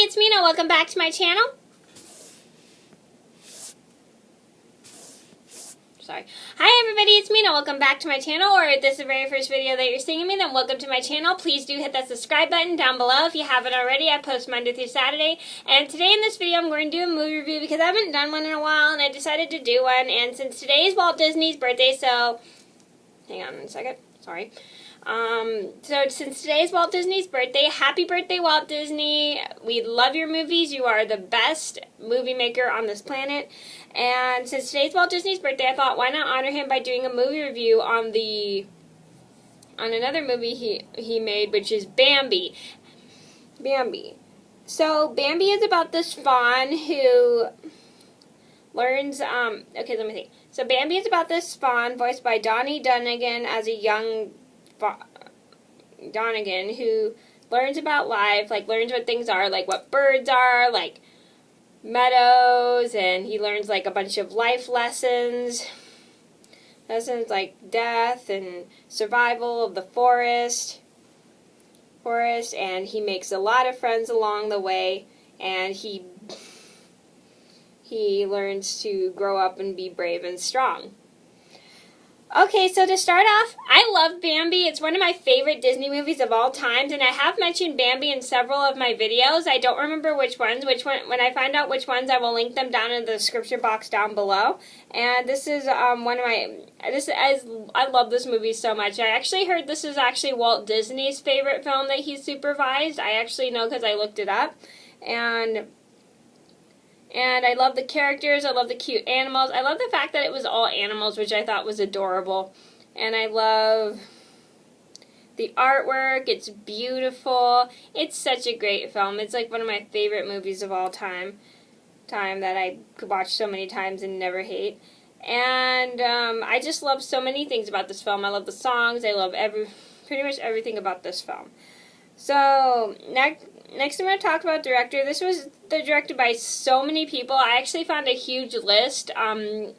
it's Mena. Welcome back to my channel. Sorry. Hi everybody, it's Mena. Welcome back to my channel, or if this is the very first video that you're seeing me, then welcome to my channel. Please do hit that subscribe button down below if you haven't already. I post Monday through Saturday, and today in this video I'm going to do a movie review because I haven't done one in a while, and I decided to do one, and since today is Walt Disney's birthday, so... hang on a second. Sorry. So since today is Walt Disney's birthday, happy birthday, Walt Disney. We love your movies. You are the best movie maker on this planet. And since today's Walt Disney's birthday, I thought, why not honor him by doing a movie review on another movie he made, which is Bambi. Bambi. So Bambi is about this fawn who learns, okay, let me think. So Bambi is about this fawn voiced by Donnie Dunnigan as a young Donegan who learns about life, like learns what things are, like what birds are, like meadows, and he learns like a bunch of life lessons like death and survival of the forest, and he makes a lot of friends along the way, and he learns to grow up and be brave and strong. Okay, so to start off, I love Bambi. It's one of my favorite Disney movies of all time, and I have mentioned Bambi in several of my videos. I don't remember which ones. When I find out which ones, I will link them down in the description box down below. And this is I love this movie so much. I actually heard this is actually Walt Disney's favorite film that he supervised. I actually know because I looked it up. And I love the characters, I love the cute animals, I love the fact that it was all animals, which I thought was adorable. And I love the artwork, it's beautiful, it's such a great film. It's like one of my favorite movies of all time that I could watch so many times and never hate. And I just love so many things about this film. I love the songs, I love pretty much everything about this film. So, next I'm going to talk about director. This was directed by so many people. I actually found a huge list of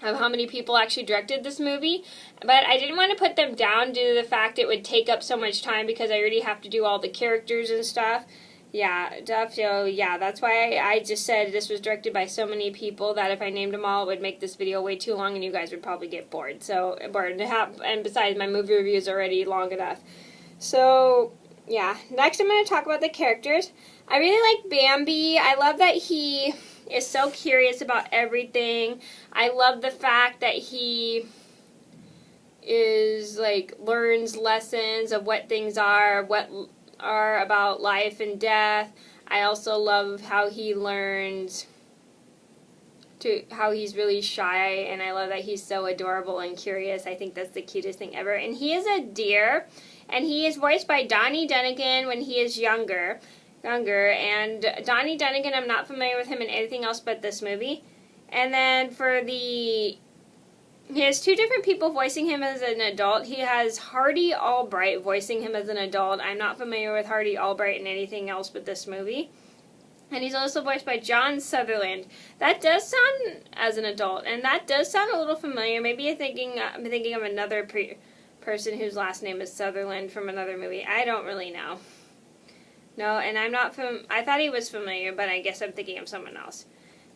how many people actually directed this movie. But I didn't want to put them down due to the fact it would take up so much time because I already have to do all the characters and stuff. So yeah, that's why I just said this was directed by so many people that if I named them all, it would make this video way too long and you guys would probably get bored. And besides, my movie review is already long enough. So, yeah. Next I'm going to talk about the characters. I really like Bambi. I love that he is so curious about everything. I love the fact that he is, learns lessons of what things are, what are about life and death. I also love how he learns how he's really shy, and I love that he's so adorable and curious. I think that's the cutest thing ever. And he is a deer. And he is voiced by Donnie Dunnigan when he is younger. And Donnie Dunnigan, I'm not familiar with him in anything else but this movie. And then he has two different people voicing him as an adult. He has Hardy Albright voicing him as an adult. I'm not familiar with Hardy Albright in anything else but this movie. And he's also voiced by John Sutherland. That does sound as an adult, and that does sound a little familiar. Maybe I'm thinking of another person whose last name is Sutherland from another movie. I don't really know. No, and I thought he was familiar, but I guess I'm thinking of someone else.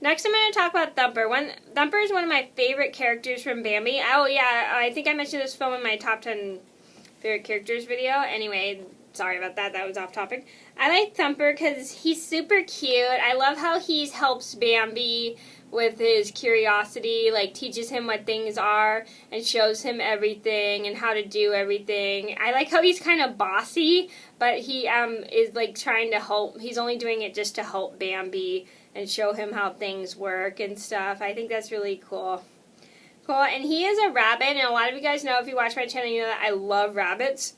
Next, I'm going to talk about Thumper. Thumper is one of my favorite characters from Bambi. Oh, yeah, I think I mentioned this film in my top 10 favorite characters video. Anyway, sorry about that. That was off topic. I like Thumper because he's super cute. I love how he helps Bambi with his curiosity, teaches him what things are and shows him everything and how to do everything. I like how he's kind of bossy, but he is trying to help. He's only doing it just to help Bambi and show him how things work and stuff. I think that's really cool. And he is a rabbit, and a lot of you guys know, if you watch my channel, you know that I love rabbits.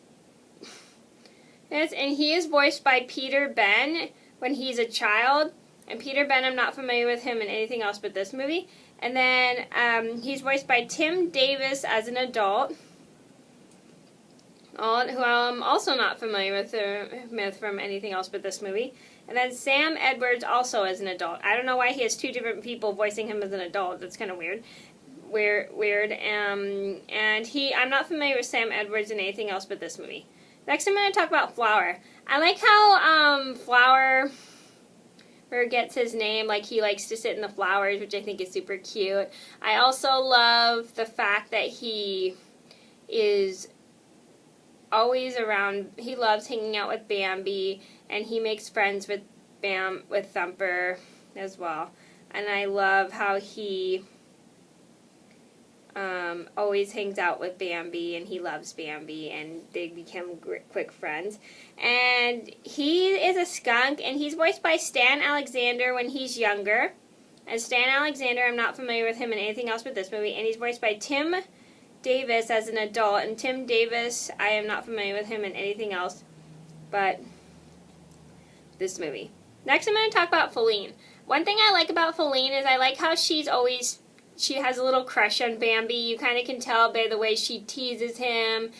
Yes, and he is voiced by Peter Ben when he's a child. And Peter Ben, I'm not familiar with him in anything else but this movie. And then he's voiced by Tim Davis as an adult, who I'm also not familiar with from anything else but this movie. And then Sam Edwards also as an adult. I don't know why he has two different people voicing him as an adult. That's kind of weird. And I'm not familiar with Sam Edwards in anything else but this movie. Next I'm going to talk about Flower. I like how Flower gets his name, like he likes to sit in the flowers, which I think is super cute. I also love the fact that he is always around. He loves hanging out with Bambi, and he makes friends with Thumper as well. And I love how he always hangs out with Bambi, and he loves Bambi, and they become quick friends. And he is a skunk, and he's voiced by Stan Alexander when he's younger. And Stan Alexander, I'm not familiar with him in anything else but this movie. And he's voiced by Tim Davis as an adult. And Tim Davis, I am not familiar with him in anything else but this movie. Next, I'm going to talk about Faline. One thing I like about Faline is I like how she has a little crush on Bambi. You kind of can tell by the way she teases him,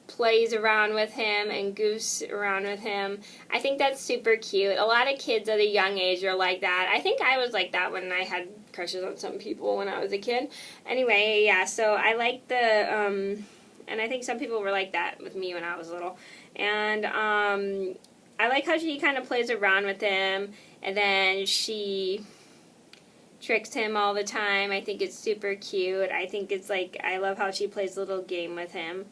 plays around with him, and goofs around with him. I think that's super cute. A lot of kids at a young age are like that. I think I was like that when I had crushes on some people when I was a kid. Anyway, yeah, so I like and I think some people were like that with me when I was little. And I like how she kind of plays around with him, and then she tricks him all the time. I think it's super cute. I think it's like, I love how she plays a little game with him.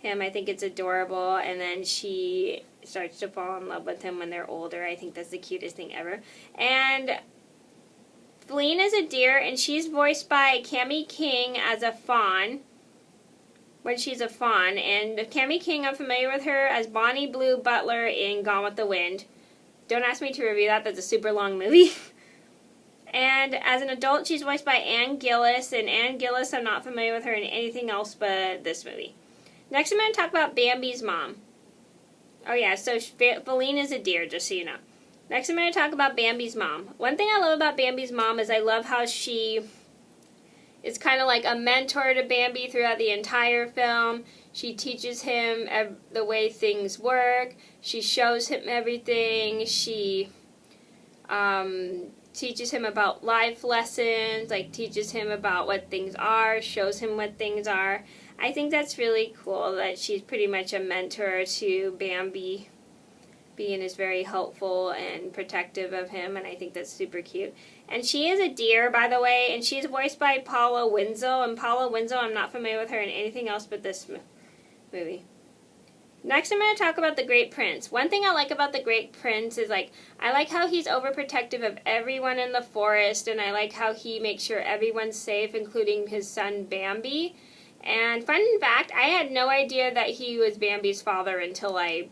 I think it's adorable, and then she starts to fall in love with him when they're older. I think that's the cutest thing ever. And Faline is a deer, and she's voiced by Cammie King as a fawn, when she's a fawn. And Cammie King, I'm familiar with her as Bonnie Blue Butler in Gone with the Wind. Don't ask me to review that. That's a super long movie. And as an adult, she's voiced by Ann Gillis. And Ann Gillis, I'm not familiar with her in anything else but this movie. Next, I'm going to talk about Bambi's mom. Oh yeah, so Faline is a deer, just so you know. Next, I'm going to talk about Bambi's mom. One thing I love about Bambi's mom is I love how she is kind of like a mentor to Bambi throughout the entire film. She teaches him the way things work. She shows him everything. She teaches him about life lessons, like teaches him about what things are, shows him what things are. I think that's really cool that she's pretty much a mentor to Bambi, and is very helpful and protective of him, and I think that's super cute. And she is a deer, by the way, and she's voiced by Paula Winslow, and Paula Winslow, I'm not familiar with her in anything else but this movie. Next, I'm going to talk about the Great Prince. One thing I like about the Great Prince is, I like how he's overprotective of everyone in the forest, and I like how he makes sure everyone's safe, including his son Bambi. And fun fact, I had no idea that he was Bambi's father until I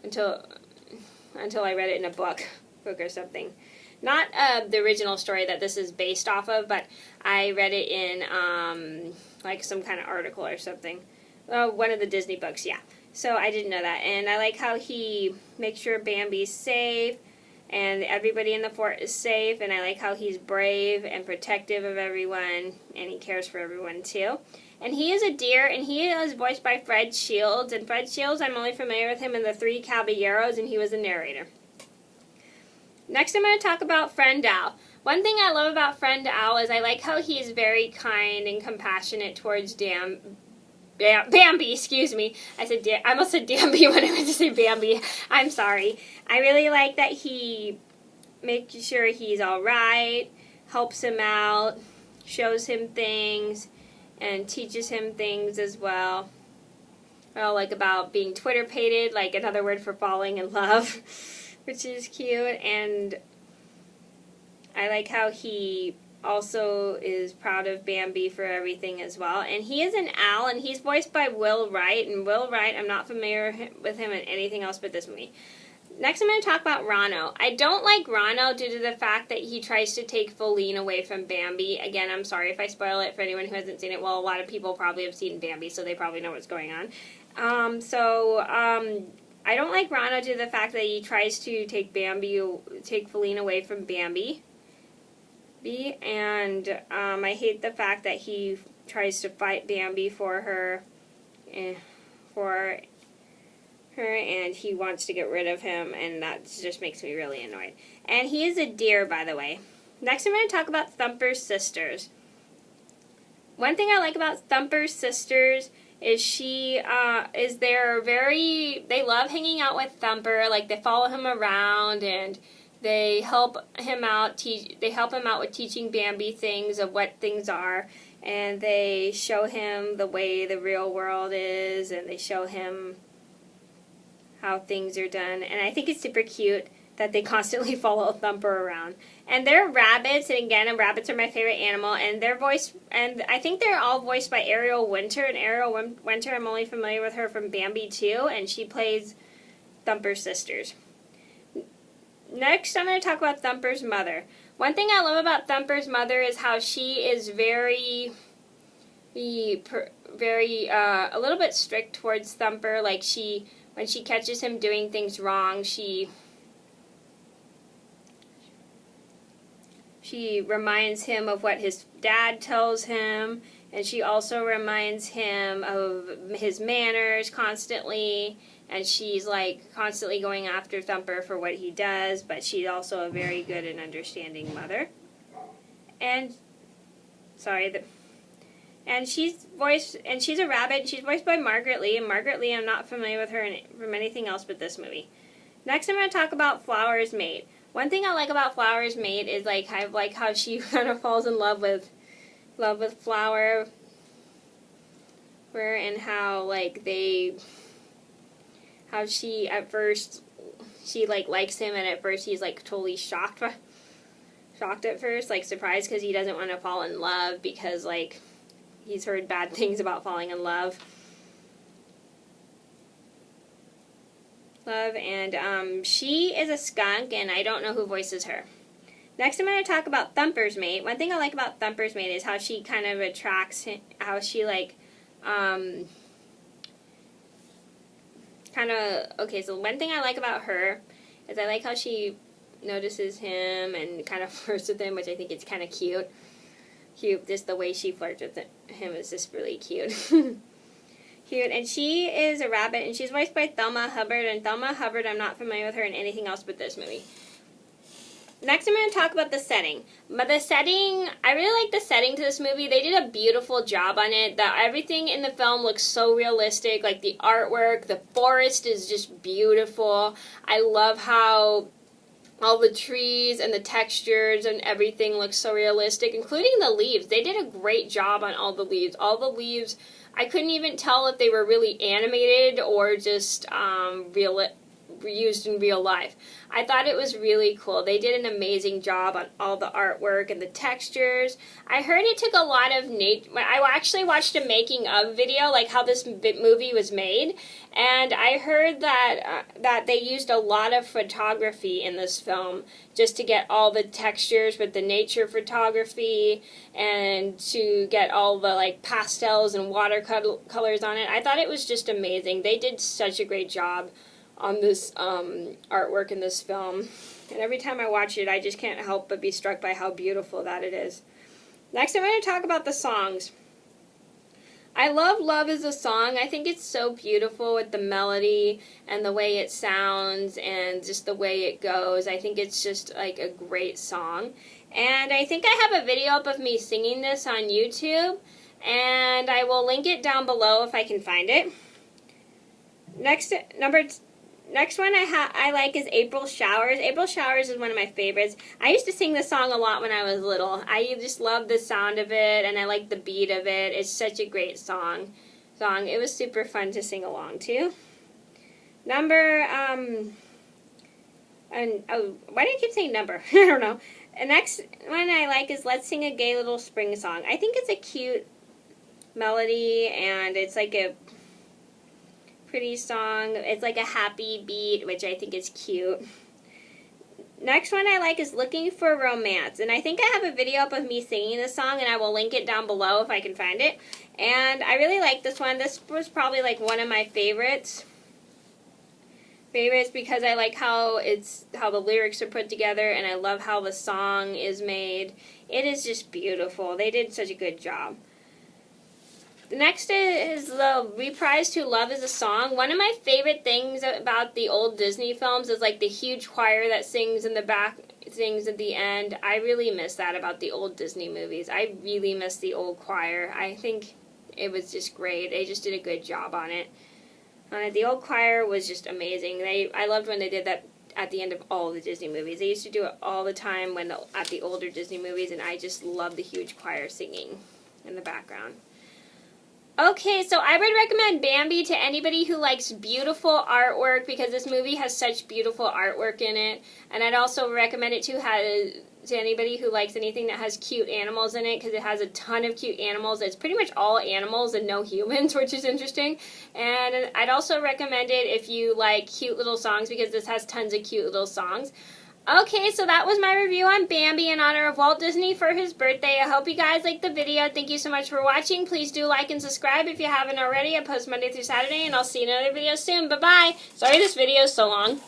read it in a book or something. Not the original story that this is based off of, but I read it in some kind of article or something. One of the Disney books, yeah. So I didn't know that. And I like how he makes sure Bambi's safe and everybody in the fort is safe. And I like how he's brave and protective of everyone, and he cares for everyone too. And he is a deer, and he is voiced by Fred Shields. And Fred Shields, I'm only familiar with him in The Three Caballeros, and he was a narrator. Next, I'm going to talk about Friend Owl. One thing I love about Friend Owl is I like how he is very kind and compassionate towards Bambi, excuse me. I almost said Bambi when I meant to say Bambi. I'm sorry. I really like that he makes sure he's alright, helps him out, shows him things, and teaches him things as well. Like about being Twitter-pated, like another word for falling in love, which is cute. And I like how he also is proud of Bambi for everything as well. And he is an owl, and he's voiced by Will Wright. And Will Wright, I'm not familiar with him in anything else but this movie. Next, I'm going to talk about Rano. I don't like Rano due to the fact that he tries to take Faline away from Bambi. Again, I'm sorry if I spoil it for anyone who hasn't seen it. Well, a lot of people probably have seen Bambi, so they probably know what's going on. I don't like Rano due to the fact that he tries to take Faline away from Bambi. And I hate the fact that he tries to fight Bambi for her, and he wants to get rid of him, and that just makes me really annoyed. And he is a deer, by the way. Next, I'm going to talk about Thumper's sisters. One thing I like about Thumper's sisters is they love hanging out with Thumper. Like, they follow him around and they help him out. They help him out with teaching Bambi things of what things are, and they show him the way the real world is, and they show him how things are done. And I think it's super cute that they constantly follow Thumper around. And they're rabbits, and again, rabbits are my favorite animal, and I think they're all voiced by Ariel Winter, and Ariel Winter, I'm only familiar with her from Bambi too, and she plays Thumper's sisters. Next, I'm going to talk about Thumper's mother. One thing I love about Thumper's mother is how she is a little bit strict towards Thumper. Like, when she catches him doing things wrong, she reminds him of what his dad tells him, and she also reminds him of his manners constantly, and she's like constantly going after Thumper for what he does, but she's also a very good and understanding mother. And she's a rabbit, and she's voiced by Margaret Lee, and Margaret Lee, I'm not familiar with her from anything else but this movie. Next, I'm going to talk about Flower's mate. One thing I like about Flower's mate is I like how she kind of falls in love with Flower, and how she at first likes him, and at first he's like totally shocked at first, like surprised because he doesn't want to fall in love because like he's heard bad things about falling in love. And she is a skunk, and I don't know who voices her. Next, I'm going to talk about Thumper's mate. One thing I like about Thumper's mate is how she kind of attracts him, how she so one thing I like about her is I like how she notices him and kind of flirts with him, which I think is kind of cute. Just the way she flirts with him is just really cute. Cute. And she is a rabbit, and she's voiced by Thelma Hubbard, and Thelma Hubbard, I'm not familiar with her in anything else but this movie. Next, I'm going to talk about the setting. I really like the setting to this movie. They did a beautiful job on it. Everything in the film looks so realistic, like the artwork, the forest is just beautiful. I love how all the trees and the textures and everything looks so realistic, including the leaves. They did a great job on all the leaves. All the leaves, I couldn't even tell if they were really animated or just used in real life. I thought it was really cool. They did an amazing job on all the artwork and the textures. I heard it took a lot of I actually watched a making of video, like how this movie was made, and I heard that they used a lot of photography in this film just to get all the textures with the nature photography and to get all the like pastels and watercolors on it. I thought it was just amazing. They did such a great job on this artwork in this film, and every time I watch it I just can't help but be struck by how beautiful that it is. Next, I'm going to talk about the songs. I love Love Is a Song. I think it's so beautiful with the melody and the way it sounds and just the way it goes. I think it's just like a great song, and I think I have a video up of me singing this on YouTube, and I will link it down below if I can find it. Next one I like is April Showers. April Showers is one of my favorites. I used to sing this song a lot when I was little. I just love the sound of it, and I like the beat of it. It's such a great song. It was super fun to sing along to. Why do I keep saying number? I don't know. The next one I like is Let's Sing a Gay Little Spring Song. I think it's a cute melody, and it's like a pretty song. It's like a happy beat, which I think is cute. Next one I like is Looking for Romance, and I think I have a video up of me singing this song, and I will link it down below if I can find it. And I really like this one. This was probably like one of my favorites because I like how the lyrics are put together, and I love how the song is made. It is just beautiful. They did such a good job. The next is the reprise to Love Is a Song. One of my favorite things about the old Disney films is like the huge choir that sings in the back, sings at the end. I really miss that about the old Disney movies. I really miss the old choir. I think it was just great. They just did a good job on it. The old choir was just amazing. I loved when they did that at the end of all the Disney movies. They used to do it all the time at the older Disney movies, and I just loved the huge choir singing in the background. Okay, so I would recommend Bambi to anybody who likes beautiful artwork, because this movie has such beautiful artwork in it. And I'd also recommend it to anybody who likes anything that has cute animals in it, because it has a ton of cute animals. It's pretty much all animals and no humans, which is interesting. And I'd also recommend it if you like cute little songs, because this has tons of cute little songs. Okay, so that was my review on Bambi in honor of Walt Disney for his birthday. I hope you guys liked the video. Thank you so much for watching. Please do like and subscribe if you haven't already. I post Monday through Saturday, and I'll see you in another video soon. Bye-bye. Sorry this video is so long.